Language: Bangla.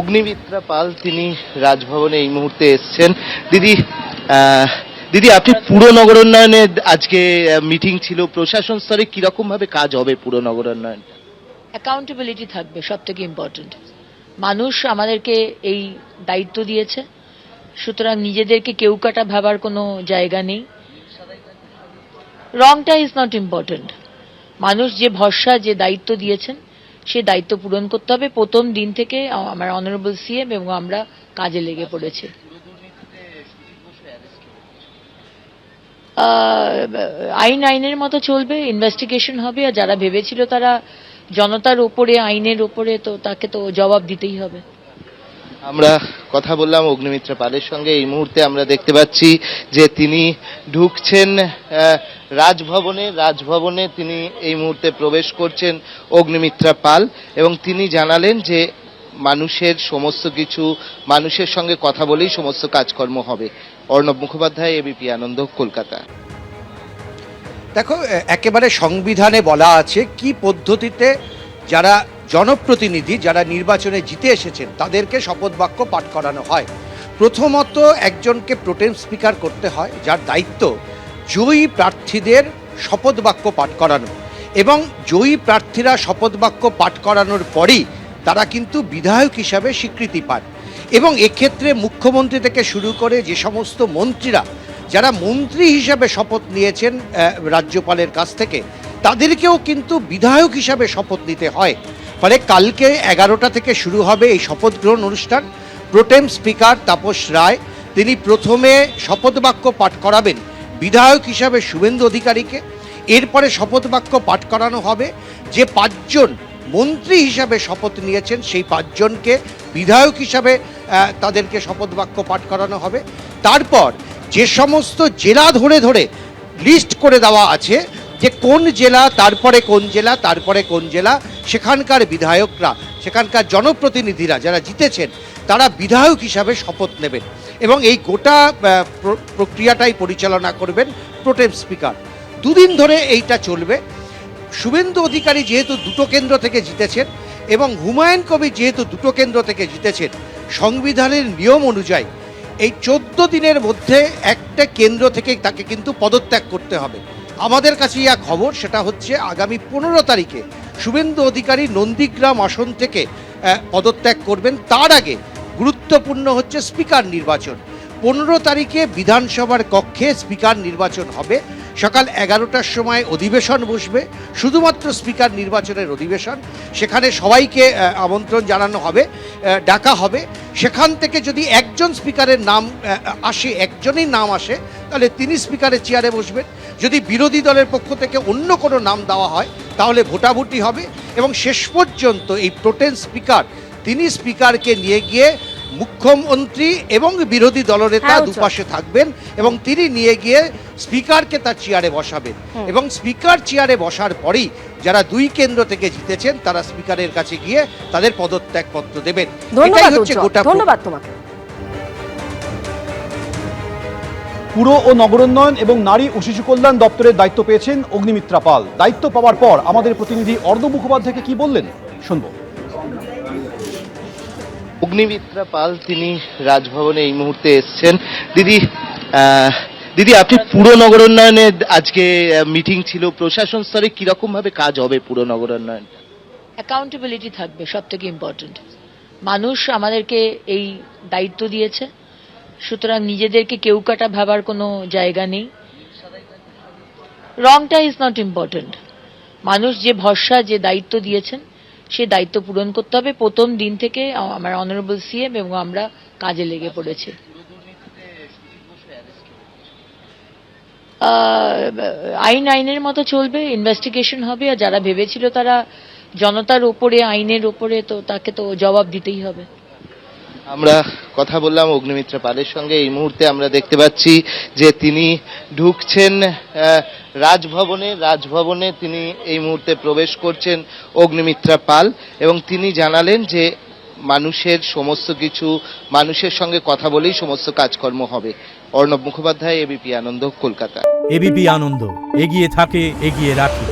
অগ্নিমিত্রা পাল তিনি রাজভবনে এই মুহূর্তে এসছেন। দিদি দিদি আপনি পুর নগরোন্নয়নে আজকে মিটিং ছিল, প্রশাসন স্তরে কিরকম ভাবে কাজ হবে পুর নগরোন্নয়ন? অ্যাকাউন্টেবিলিটি থাকবে, সব থেকে ইম্পর্টেন্ট। মানুষ আমাদেরকে এই দায়িত্ব দিয়েছে, সুতরাং নিজেদেরকে কেউ কাটা ভাবার কোনো জায়গা নেই। রংটা ইজ নট ইম্পর্টেন্ট। মানুষ যে ভরসা, যে দায়িত্ব দিয়েছেন, সে দায়িত্ব পূরণ করতে হবে। প্রথম দিন থেকে আমার অনারেবল সিএম এবং আমরা কাজে লেগে পড়েছি। আইনের মতো চলবে, ইনভেস্টিগেশন হবে, আর যারা ভেবেছিল তারা জনতার ওপরে, আইনের ওপরে, তো তাকে তো জবাব দিতেই হবে। আমরা কথা বললাম অগ্নিমিত্রা পালের সঙ্গে। এই মুহূর্তে আমরা দেখতে পাচ্ছি যে তিনি ঢুকছেন রাজভবনে তিনি এই মুহূর্তে প্রবেশ করছেন অগ্নিমিত্রা পাল, এবং তিনি জানালেন যে মানুষের সমস্ত কিছু, মানুষের সঙ্গে কথা বলেই সমস্ত কাজকর্ম হবে। অর্ণব মুখোপাধ্যায়, এবিপি আনন্দ, কলকাতা। দেখো, একেবারে সংবিধানে বলা আছে কি পদ্ধতিতে যারা জনপ্রতিনিধি, যারা নির্বাচনে জিতে এসেছেন, তাদেরকে শপথ বাক্য পাঠ করানো হয়। প্রথমত একজনকে প্রোটেম স্পিকার করতে হয়, যার দায়িত্ব জয়ী প্রার্থীদের শপথ বাক্য পাঠ করানো, এবং জয়ী প্রার্থীরা শপথ বাক্য পাঠ করানোর পরই তারা কিন্তু বিধায়ক হিসাবে স্বীকৃতি পান। এবং এক্ষেত্রে মুখ্যমন্ত্রী থেকে শুরু করে যে সমস্ত মন্ত্রীরা, যারা মন্ত্রী হিসাবে শপথ নিয়েছেন রাজ্যপালের কাছ থেকে, তাদেরকেও কিন্তু বিধায়ক হিসাবে শপথ নিতে হয়। ফলে কালকে 11টা থেকে শুরু হবে এই শপথ গ্রহণ অনুষ্ঠান। প্রোটেম স্পিকার তাপস রায় তিনি প্রথমে শপথ বাক্য পাঠ করাবেন বিধায়ক হিসাবে শুভেন্দু অধিকারীকে। এরপরে শপথ বাক্য পাঠ করানো হবে যে 5জন মন্ত্রী হিসাবে শপথ নিয়েছেন, সেই 5জনকে বিধায়ক হিসাবে তাদেরকে শপথ বাক্য পাঠ করানো হবে। তারপর যে সমস্ত জেলা ধরে ধরে লিস্ট করে দেওয়া আছে যে কোন জেলা, তারপরে কোন জেলা, তারপরে কোন জেলা, সেখানকার বিধায়করা, সেখানকার জনপ্রতিনিধিরা যারা জিতেছেন, তারা বিধায়ক হিসাবে শপথ নেবেন, এবং এই গোটা প্রক্রিয়াটাই পরিচালনা করবেন প্রোটেম স্পিকার। 2 দিন ধরে এইটা চলবে। শুভেন্দু অধিকারী যেহেতু 2টো কেন্দ্র থেকে জিতেছেন এবং হুমায়ুন কবির যেহেতু 2টো কেন্দ্র থেকে জিতেছেন, সংবিধানের নিয়ম অনুযায়ী এই 14 দিনের মধ্যে একটা কেন্দ্র থেকে তাকে কিন্তু পদত্যাগ করতে হবে। আমাদের কাছে যা খবর সেটা হচ্ছে আগামী 15 তারিখে শুভেন্দু অধিকারী নন্দীগ্রাম আসন থেকে পদত্যাগ করবেন। তার আগে গুরুত্বপূর্ণ হচ্ছে স্পিকার নির্বাচন। 15 তারিখে বিধানসভার কক্ষে স্পিকার নির্বাচন হবে। সকাল 11টার সময় অধিবেশন বসবে, শুধুমাত্র স্পিকার নির্বাচনের অধিবেশন। সেখানে সবাইকে আমন্ত্রণ জানানো হবে, ডাকা হবে। সেখান থেকে যদি একজন স্পিকারের নাম আসে, একজনই নাম আসে, তাহলে তিনি স্পিকারের চেয়ারে বসবেন। যদি বিরোধী দলের পক্ষ থেকে অন্য কোনো নাম দেওয়া হয়, তাহলে ভোটাভুটি হবে, এবং শেষ পর্যন্ত এই প্রোটেম স্পিকার তিনি স্পিকারকে নিয়ে গিয়ে মুখ্যমন্ত্রী এবং বিরোধী দলনেতা দুপাশে থাকবেন, এবং তিনি নিয়ে গিয়ে স্পিকারকে তার চেয়ারে বসাবেন, এবং স্পিকার চেয়ারে বসার পরেই যারা 2 কেন্দ্র থেকে জিতেছেন তারা স্পিকারের কাছে গিয়ে তাদের পদত্যাগপত্র দেবেন। এটাই হচ্ছে গোটা। ধন্যবাদ তোমাকে। পুর ও নগরোন্নয়ন এবং নারী ও শিশু কল্যাণ দপ্তরের দায়িত্ব পেয়েছেন অগ্নিমিত্রা পাল। দায়িত্ব পাওয়ার পর আমাদের প্রতিনিধি অর্ণব মুখোপাধ্যায়কে কি বললেন শুনবো। অগ্নিমিত্রা পাল তিনি রাজভবনে এই মুহূর্তে এসছেন। দিদি আপনি পুর নগরোন্নয়নে আজকে মিটিং ছিল, প্রশাসন স্তরে কিরকম ভাবে কাজ হবে পুর নগরোন্নয়ন? অ্যাকাউন্টেবিলিটি থাকবে, সব থেকে ইম্পর্টেন্ট। মানুষ আমাদেরকে এই দায়িত্ব দিয়েছে, সুতরাং নিজেদেরকে কেউ কাটা ভাবার কোনো জায়গা নেই। রংটা ইজ নট ইম্পর্টেন্ট। মানুষ যে ভরসা, যে দায়িত্ব দিয়েছেন, সে দায়িত্ব পূরণ করতে হবে। প্রথম দিন থেকে আমার অনারেবল সিএম এবং আমরা কাজে লেগে পড়েছি। আইনের মতো চলবে, ইনভেস্টিগেশন হবে, আর যারা ভেবেছিল তারা জনতার ওপরে, আইনের ওপরে, তো তাকে তো জবাব দিতেই হবে। আমরা কথা বললাম অগ্নিমিত্রা পালের সঙ্গে। এই মুহূর্তে আমরা দেখতে পাচ্ছি যে তিনি ঢুকছেন রাজভবনে তিনি এই মুহূর্তে প্রবেশ করছেন অগ্নিমিত্রা পাল, এবং তিনি জানালেন যে মানুষের সমস্ত কিছু, মানুষের সঙ্গে কথা বলেই সমস্ত কাজকর্ম হবে। অর্ণব মুখোপাধ্যায়, এবিপি আনন্দ, কলকাতা। এবিপি আনন্দ, এগিয়ে থাকে, এগিয়ে রাখে।